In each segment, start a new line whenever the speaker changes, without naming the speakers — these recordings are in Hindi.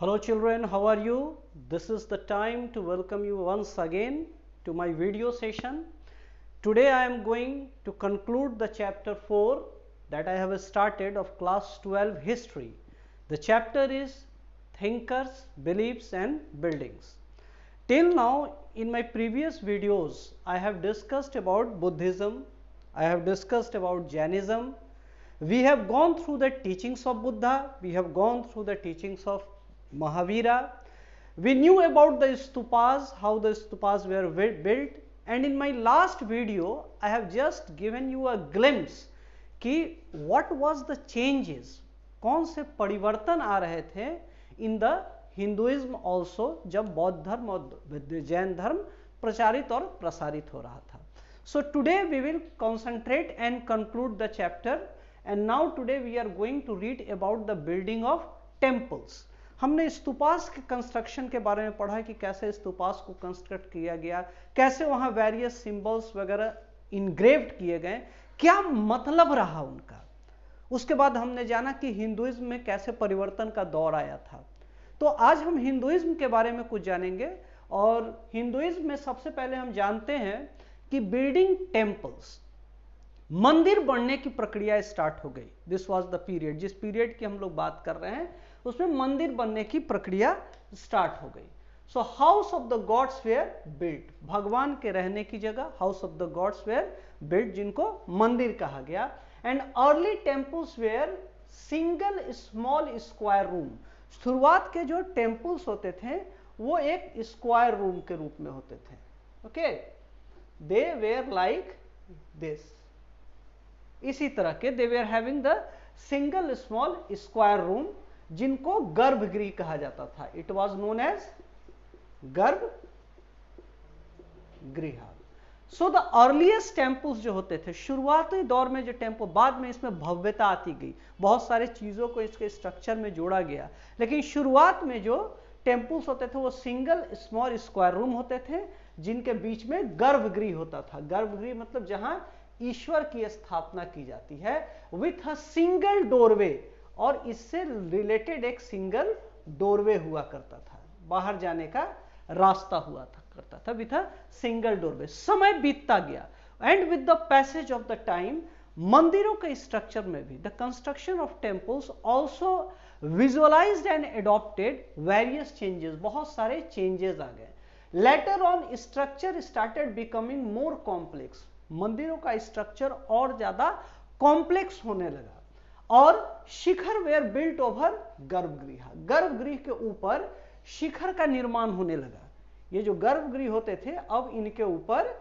Hello children, how are you? This is the time to welcome you once again to my video session. Today I am going to conclude the chapter 4 that I have started of class 12 history. The chapter is thinkers, beliefs and buildings. Till now in my previous videos I have discussed about Buddhism, I have discussed about Jainism. We have gone through the teachings of Buddha, we have gone through the teachings of Mahavira. We knew about the stupas, how the stupas were built, and in my last video I have just given you a glimpse कि what was the changes, कौन से परिवर्तन आ रहे थे in the Hinduism also जब बौद्ध धर्म और जैन धर्म प्रचारित और प्रसारित हो रहा था. So today we will concentrate and conclude the chapter, and now today we are going to read about the building of temples. हमने स्तूपास के कंस्ट्रक्शन के बारे में पढ़ा कि कैसे स्तूपास को कंस्ट्रक्ट किया गया, कैसे वहां वेरियस सिंबल्स वगैरह इनग्रेव्ड किए गए, क्या मतलब रहा उनका. उसके बाद हमने जाना कि हिंदुइज्म में कैसे परिवर्तन का दौर आया था. तो आज हम हिंदुइज्म के बारे में कुछ जानेंगे. और हिंदुइज्म में सबसे पहले हम जानते हैं कि बिल्डिंग टेम्पल्स, मंदिर बनने की प्रक्रिया स्टार्ट हो गई. दिस वाज द पीरियड, जिस पीरियड की हम लोग बात कर रहे हैं उसमें मंदिर बनने की प्रक्रिया स्टार्ट हो गई. So house of the gods were built, भगवान के रहने की जगह house of the gods were built, जिनको मंदिर कहा गया. And early temples were single small square room. शुरुआत के जो टेम्पल्स होते थे वो एक स्क्वायर रूम के रूप में होते थे. Okay, they were like this, इसी तरह के they were having the single small square room, जिनको गर्भगृह कहा जाता था. इट वॉज नोन एज गर्भगृह. सो द अर्लीस्ट टेम्पल्स जो होते थे, शुरुआती दौर में जो टेम्पल, बाद में इसमें भव्यता आती गई, बहुत सारे चीजों को इसके स्ट्रक्चर में जोड़ा गया, लेकिन शुरुआत में जो टेम्पल्स होते थे वो सिंगल स्मॉल स्क्वायर रूम होते थे, जिनके बीच में गर्भगृह होता था. गर्भगृह मतलब जहां ईश्वर की स्थापना की जाती है, विथ अ सिंगल डोरवे, और इससे रिलेटेड एक सिंगल डोरवे हुआ करता था, बाहर जाने का रास्ता हुआ था करता था विथ अ सिंगल डोरवे. समय बीतता गया and with the passage of the time मंदिरों के स्ट्रक्चर में भी the construction of temples also visualised and adopted various changes, बहुत सारे चेंजेस आ गए. Later on structure started becoming more complex, मंदिरों का स्ट्रक्चर और ज्यादा कॉम्प्लेक्स होने लगा. और शिखर वेयर बिल्ट ओवर गर्भगृह, गर्भगृह के ऊपर शिखर का निर्माण होने लगा. ये जो गर्भगृह होते थे अब इनके ऊपर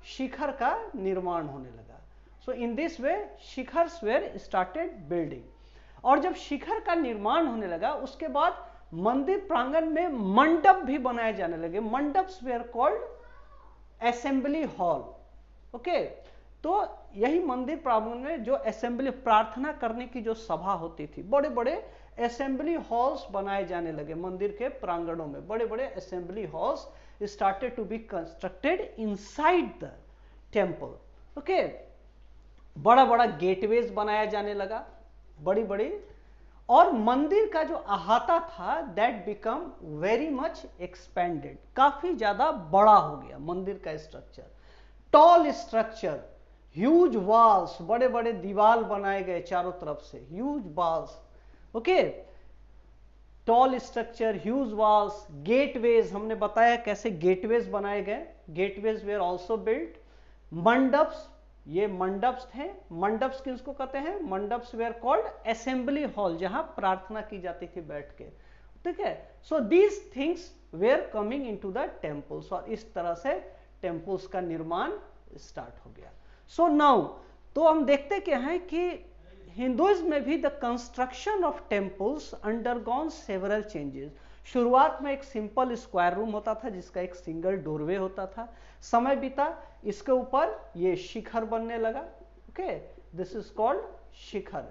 शिखर का निर्माण होने लगा. सो इन दिस वे शिखर्स वेयर स्टार्टेड बिल्डिंग. और जब शिखर का निर्माण होने लगा उसके बाद मंदिर प्रांगण में मंडप भी बनाए जाने लगे. Mandaps were called assembly hall. Okay, तो यही मंदिर प्रांगण में जो असेंबली, प्रार्थना करने की जो सभा होती थी, बड़े बड़े असेंबली हॉल्स बनाए जाने लगे. मंदिर के प्रांगणों में बड़े बड़े assembly halls started to be constructed inside the temple. Okay, बड़ा बड़ा गेटवेज बनाया जाने लगा, बड़ी बड़ी. और मंदिर का जो अहाता था that become very much expanded, काफी ज्यादा बड़ा हो गया मंदिर का structure. Tall structure, huge walls, बड़े बड़े दीवार बनाए गए चारों तरफ से, huge walls. Okay, tall structure, huge walls. Gateways, हमने बताया कैसे गेटवेज बनाए गए. Gateways were also built. Mandaps, ये मंडप्स थे. मंडप्स किसको कहते हैं? Mandaps were called assembly hall, जहां प्रार्थना की जाती थी बैठ के. ठीक है. So these things were coming into the temples, और इस तरह से टेम्पल्स का निर्माण स्टार्ट हो गया. सो नाउ, तो हम देखते क्या है कि हिंदुइज्म में भी the construction of temples undergone several changes. शुरुआत में एक सिंपल स्क्वायर रूम होता था जिसका एक सिंगल डोरवे होता था. समय बीता, इसके ऊपर ये शिखर बनने लगा. ओके, दिस इज कॉल्ड शिखर.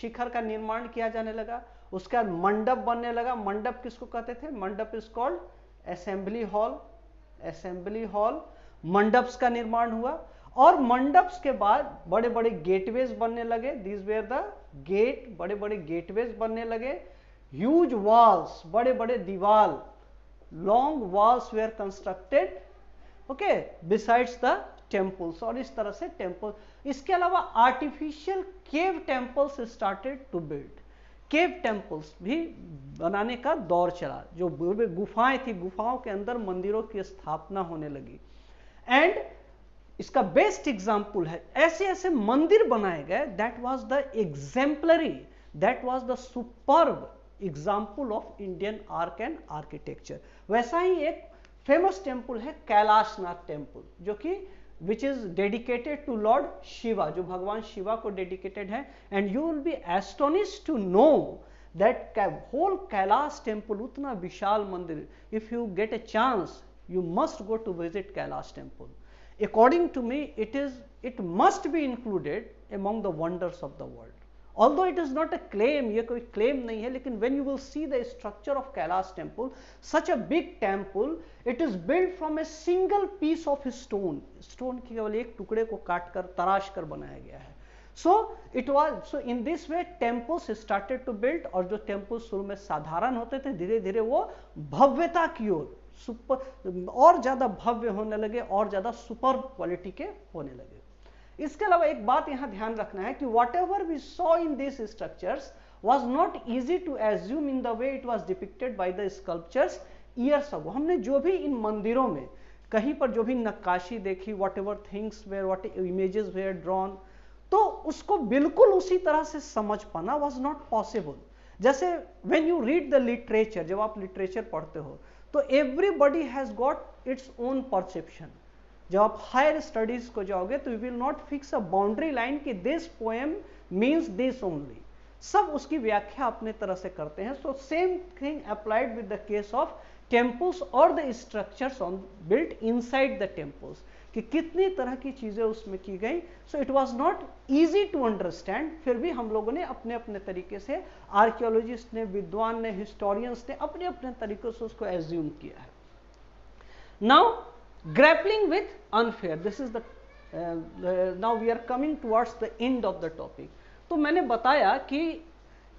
शिखर का निर्माण किया जाने लगा. उसके बाद मंडप बनने लगा. मंडप किसको कहते थे? मंडप is called assembly hall. Assembly hall, mandaps का निर्माण हुआ. और मंडप्स के बाद बड़े बड़े गेटवेज बनने लगे. दीज वेयर द गेट, बड़े बड़े गेटवेज बनने लगे. ह्यूज वॉल्स, बड़े बड़े दीवार, long walls were constructed, okay, besides the temples, और इस तरह से टेम्पल। इसके अलावा artificial cave temples started to build, cave temples भी बनाने का दौर चला, जो गुफाएं थी, गुफाओं के अंदर मंदिरों की स्थापना होने लगी। एंड इसका बेस्ट एग्जाम्पल है, ऐसे ऐसे मंदिर बनाए गए, that was the exemplary, that was the superb example of Indian art and architecture. वैसा ही एक फेमस टेम्पल है कैलाशनाथ टेम्पल, जो कि which is dedicated to Lord Shiva, जो भगवान शिवा को डेडिकेटेड है। And you will be astonished to know that whole Kailash temple, उतना विशाल मंदिर, if you get a chance you must go to visit Kailash temple. According to me, it must be included among the wonders of the world. Although it is not a claim, ये कोई claim नहीं है, लेकिन when you will see the structure of Kailash temple, such a big temple, it is built from a single piece of stone. Stone की केवल एक टुकड़े को काट कर तराश कर बनाया गया है। So in this way temples started to build, और जो temples शुरू में साधारण होते थे, धीरे धीरे वो भव्यता की ओर और ज्यादा भव्य होने लगे, और ज्यादा सुपर क्वालिटी के होने लगे। इसके अलावा एक बात यहां ध्यान रखना है कि whatever we saw in this structures was not easy to assume in the way it was depicted by the sculptures years ago. हमने जो भी इन मंदिरों में कहीं पर जो भी नक्काशी देखी, whatever things were, what images were drawn, तो उसको बिल्कुल उसी तरह से समझ पाना वॉज नॉट पॉसिबल। जैसे when you read the literature, जब आप लिटरेचर पढ़ते हो तो everybody has got its own perception. जब आप हायर स्टडीज को जाओगे तो you will not fix a boundary line कि this poem means this only, सब उसकी व्याख्या अपने तरह से करते हैं। So same thing applied with the case of temples और the structures on built inside the temples, कि कितनी तरह की चीजें उसमें की गई। So it was not easy to understand, फिर भी हम लोगों ने अपने अपने तरीके से, आर्कियोलॉजिस्ट ने, विद्वान ने, हिस्टोरियंस ने अपने अपने तरीकों से उसको एज्यूम किया है। Now grappling with unfair, this is the now we are coming towards the end of the topic. तो मैंने बताया कि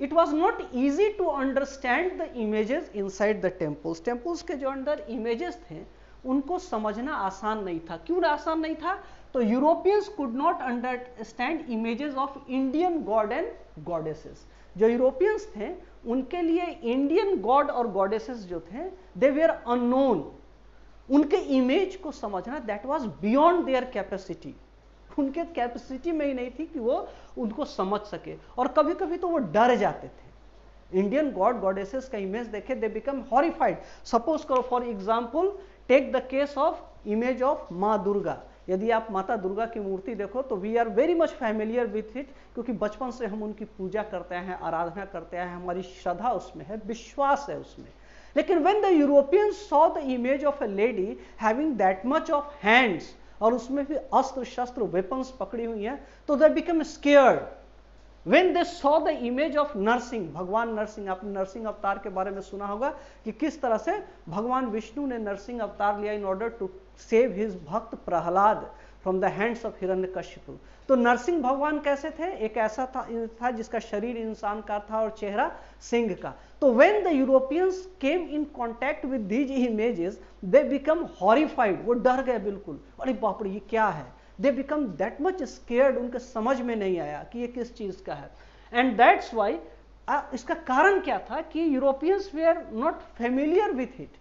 it was not easy to understand the images inside the temples. Temples के जो अंदर इमेजेस थे उनको समझना आसान नहीं था। क्यों आसान नहीं था? तो Europeans could not understand images of Indian God and goddesses. जो यूरोपियंस थे उनके लिए इंडियन गॉड और गॉडेसेस जो थे दे वेयर अननोन। उनके इमेज को समझना that was beyond their capacity, उनके कैपेसिटी में ही नहीं थी कि वो उनको समझ सके, और कभी कभी तो वो डर जाते थे। इंडियन गॉड गॉडेसेस का इमेज देखे दे बिकम हॉरिफाइड। सपोज करो for example take the case of image of Maa Durga. यदि आप माता दुर्गा की मूर्ति देखो तो we are very much familiar with it, क्योंकि बचपन से हम उनकी पूजा करते हैं, आराधना करते हैं, हमारी श्रद्धा उसमें है, विश्वास है उसमें। लेकिन when the Europeans saw the image of A lady having that much of hands, और उसमें भी अस्त्र शस्त्र वेपन्स पकड़ी हुई हैं, तो they become scared. When they saw the image of Narasimha, भगवान नरसिंह, आपने नरसिंह अवतार के बारे में सुना होगा कि किस तरह से भगवान विष्णु ने नरसिंह अवतार लिया in order to save his bhakt Prahlad from the hands of Hiranyakashipu. तो नरसिंह भगवान कैसे थे? एक ऐसा था जिसका शरीर इंसान का था और चेहरा सिंह का। तो when the Europeans came in contact with these images, they become horrified, वो डर गए बिल्कुल, अरे बाप रे ये क्या है। They become that much scared, उनके समझ में नहीं आया कि ये किस चीज का है। एंड दैट्स वाई, इसका कारण क्या था कि यूरोपियंस वे are not familiar with it.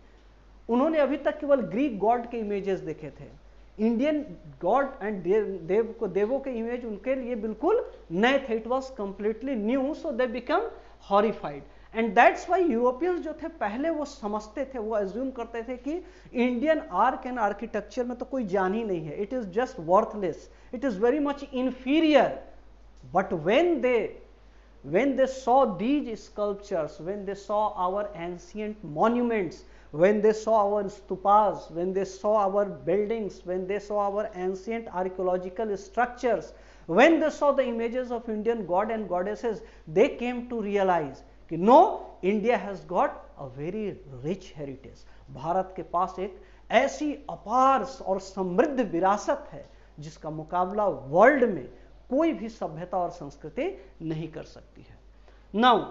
उन्होंने अभी तक केवल ग्रीक गॉड के इमेजेस देखे थे। इंडियन गॉड एंड देवों के इमेज उनके लिए बिल्कुल नए थे। It was completely new, so they become horrified. And that's why Europeans जो थे पहले वो समझते थे, वो एज्यूम करते थे कि इंडियन आर्ट एंड आर्किटेक्चर में तो कोई जान ही नहीं है, it is just worthless, it is very much inferior. But when they saw these sculptures, when they saw our ancient monuments, when they saw our stupas, when they saw our buildings, when they saw our ancient archaeological structures, when they saw the images of Indian god and goddesses, they came to realize कि no, India has got a very rich heritage. Bharat के पास एक ऐसी अपार और समृद्ध विरासत है जिसका मुकाबला वर्ल्ड में कोई भी सभ्यता और संस्कृति नहीं कर सकती है। Now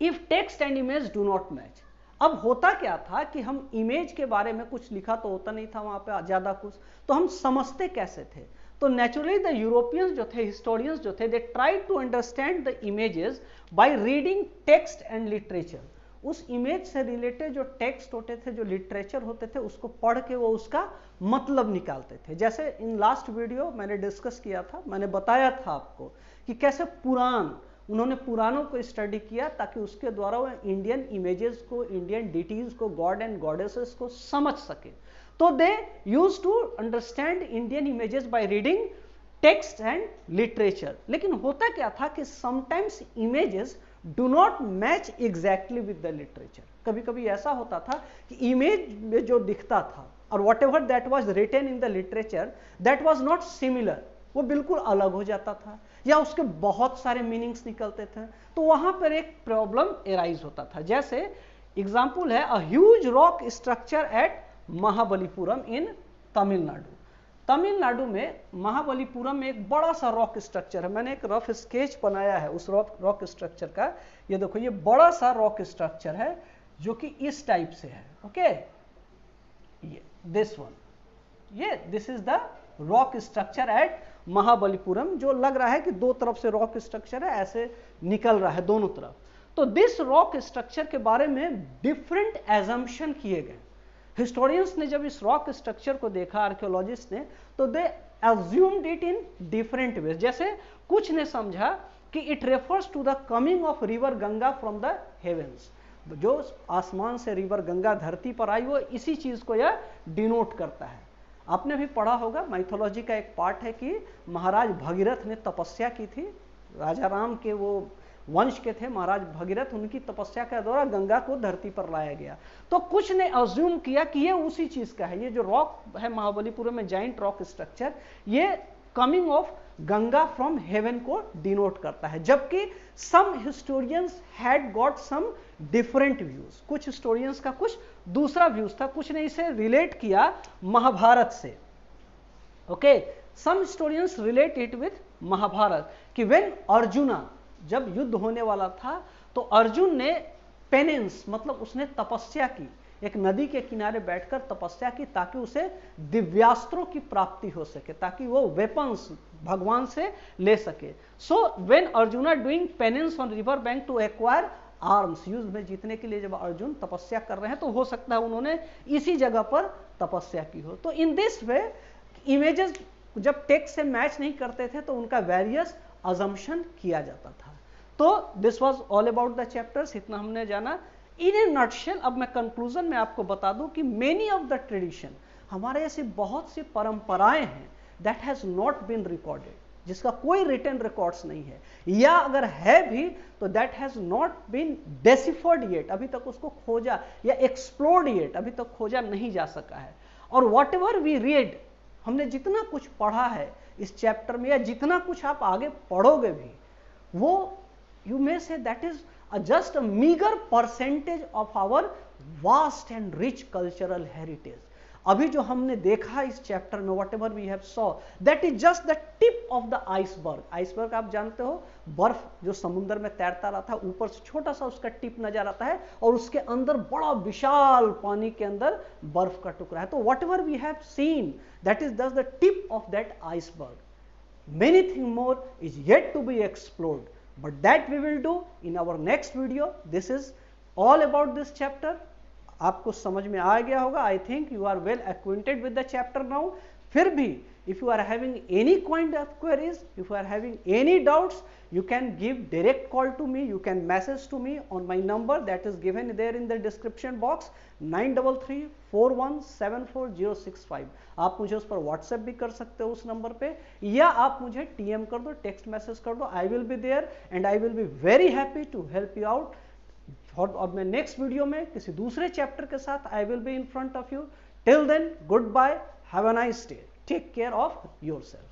if text and image do not match. अब होता क्या था कि हम इमेज के बारे में कुछ लिखा तो होता नहीं था वहां पे ज्यादा कुछ, तो हम समझते कैसे थे? तो नेचुरली द यूरोपियंस जो थे, हिस्टोरियंस जो थे, they tried to understand the images by reading text and literature. उस इमेज से रिलेटेड जो टेक्स्ट होते थे, जो लिटरेचर होते थे, उसको पढ़ के वो उसका मतलब निकालते थे। जैसे इन लास्ट वीडियो मैंने डिस्कस किया था, मैंने बताया था आपको कि कैसे उन्होंने पुराणों को स्टडी किया ताकि उसके द्वारा वो इंडियन इमेजेस को, इंडियन डिटीज को, गॉड एंड गॉडेसेस को समझ सके। तो they use to understand Indian images by reading text and literature. लेकिन होता क्या था कि sometimes images do not match exactly with the literature. कभी कभी ऐसा होता था कि इमेज में जो दिखता था और what ever that was written in the literature that was not similar, वो बिल्कुल अलग हो जाता था या उसके बहुत सारे मीनिंग्स निकलते थे। तो वहां पर एक प्रॉब्लम एराइज होता था। जैसे एग्जाम्पल है, a huge rock structure at Mahabalipuram in Tamil Nadu. Tamil Nadu में महाबलीपुरम में एक बड़ा सा रॉक स्ट्रक्चर है। मैंने एक रफ स्केच बनाया है उस रॉक स्ट्रक्चर का। ये देखो, ये बड़ा सा रॉक स्ट्रक्चर है जो कि इस टाइप से है। ओके, ये दिस वन, ये this is the rock structure at Mahabalipuram, जो लग रहा है कि दो तरफ से रॉक स्ट्रक्चर है, ऐसे निकल रहा है दोनों तरफ। तो दिस रॉक स्ट्रक्चर के बारे में डिफरेंट एजम्पशन किए गए। हिस्टोरियंस ने जब इस रॉक स्ट्रक्चर को देखा, आर्कियोलॉजिस्ट ने, तो they assumed it in different ways. जैसे कुछ ने समझा कि it refers to the coming of river Ganga from the heavens, जो आसमान से रिवर गंगा धरती पर आई, वो इसी चीज को यह डिनोट करता है। आपने भी पढ़ा होगा, माइथोलॉजी का एक पार्ट है कि महाराज भगीरथ ने तपस्या की थी, राजा राम के वो वंश के थे महाराज भगीरथ, उनकी तपस्या के द्वारा गंगा को धरती पर लाया गया। तो कुछ ने अज्यूम किया कि ये उसी चीज का है। ये जो रॉक है महाबलीपुरम में, जाइंट रॉक स्ट्रक्चर, ये coming of Ganga from heaven को डिनोट करता है। जबकि some historians had got some different views, कुछ हिस्टोरियंस का कुछ दूसरा व्यूज था। कुछ ने इसे रिलेट किया महाभारत से। Okay, some historians relate it with Mahabharata कि व्हेन अर्जुना, जब युद्ध होने वाला था, तो अर्जुन ने पेनेंस, मतलब उसने तपस्या की, एक नदी के किनारे बैठकर तपस्या की ताकि उसे दिव्यास्त्रों की प्राप्ति हो सके, ताकि वो वेपन्स भगवान से ले सके। So when Arjuna doing penance on river bank to acquire arms, युद्ध में जीतने के लिए जब अर्जुन तपस्या कर रहे हैं, तो हो सकता है उन्होंने इसी जगह पर तपस्या की हो। तो इन दिस वे इमेजेस जब टेक्स्ट से मैच नहीं करते थे तो उनका वेरियस अजम्पशन किया जाता था। तो this was all about the chapters, इतना हमने जाना इन ए नटशेल। अब मैं कंक्लूजन में आपको बता दूं कि मेनी ऑफ द ट्रेडिशन, हमारे ऐसी बहुत सी परंपराएं हैं that has not been recorded, जिसका कोई रिटन रिकॉर्ड्स नहीं है, या अगर है भी तो that has not been deciphered yet, अभी तक उसको खोजा या एक्सप्लोर्ड येट, अभी तक खोजा नहीं जा सका है। और वॉट एवर वी रीड, हमने जितना कुछ पढ़ा है इस चैप्टर में, या जितना कुछ आप आगे पढ़ोगे भी, वो you may say that is just a meager percentage of our vast and rich cultural heritage. अभी जो हमने देखा इस चैप्टर में, whatever we have saw, that is just the tip of the iceberg. Iceberg आप जानते हो, बर्फ जो समुद्र में तैरता रहता है, ऊपर से छोटा सा उसका टिप नजर आता है और उसके अंदर बड़ा विशाल पानी के अंदर बर्फ का टुकड़ा है। तो whatever we have seen, that is just the tip of that iceberg. Many things more is yet to be explored, but that we will do in our next video. This is all about this chapter. आपको समझ में आ गया होगा। I think you are well acquainted with the chapter now. फिर भी if you are having any kind of queries, if you are having any doubts, you can give direct call to me, you can message to me on my number that is given there in the description box, 9334174065. आप मुझे उस पर व्हाट्सएप भी कर सकते हो उस नंबर पे, या आप मुझे टीएम कर दो, टेक्स्ट मैसेज कर दो। I will be there and I will be very happy to help you out. और मैं नेक्स्ट वीडियो में किसी दूसरे चैप्टर के साथ I will be in front of you. Till then, goodbye, have a nice day, take care of yourself.